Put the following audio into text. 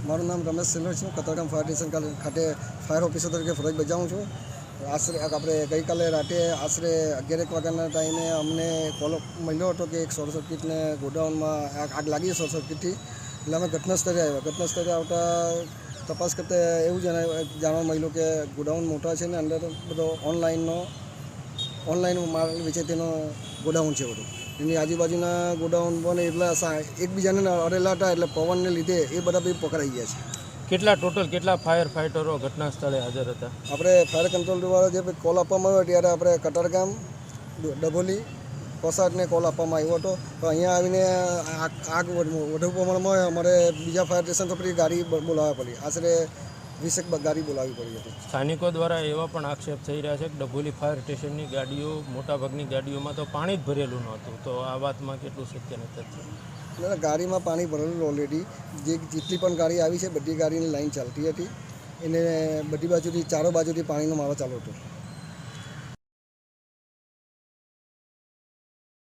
મારું નામ રમેશ સિલ્વર છે. કતારગામ ફાયર સ્ટેશન ખાતે ફાયર ઓફિસર તરીકે ફરજ બજાવું છું. આશરે આપણે ગઈકાલે રાતે આશરે 11 વાગ્યાના ટાઈમે અમને કોલ મળ્યો હતો કે એક શોર્ટ સર્કિટને ગોડાઉનમાં આગ લાગી શોર્ટ સર્કિટથી. એટલે અમે ઘટના સ્થળે આવ્યા. ઘટના સ્થળે આવતા તપાસ કરતાં એવું જાણવા મળ્યું કે ગોડાઉન મોટા છે ને અંદર બધો ઓનલાઈન માલ વેચે તેનો ગોડાઉન છે બધું. એની આજુબાજુના ગોડાઉન પણ એટલા એકબીજાને અડેલા હતા એટલે પવનને લીધે એ બધા બી પકડાઈ ગયા છે. કેટલા ફાયર ફાઇટરો ઘટના સ્થળે હાજર હતા? આપણે ફાયર કંટ્રોલવાળા જે કોલ આપવામાં આવ્યો ત્યારે આપણે કતારગામ, ડભોલી, કોસાટને કોલ આપવામાં આવ્યો હતો. તો અહીંયા આવીને આગ વધુ પ્રમાણમાં હોય અમારે બીજા ફાયર સ્ટેશન પર ગાડી બોલાવવી પડી. આશરે 20 ગાડી બોલાવવી પડી હતી. સ્થાનિકો દ્વારા એવા પણ આક્ષેપ થઈ રહ્યા છે કે ડભોલી ફાયર સ્ટેશનની ગાડીઓ મોટાભાગની ગાડીઓમાં તો પાણી જ ભરેલું નહોતું. તો આ વાતમાં કેટલું સત્ય નથી? એટલે ગાડીમાં પાણી ભરેલું ઓલરેડી. જેટલી પણ ગાડી આવી છે બધી ગાડીની લાઈન ચાલતી હતી. એને બધી બાજુથી ચારો બાજુથી પાણીનો મારો ચાલુ હતો.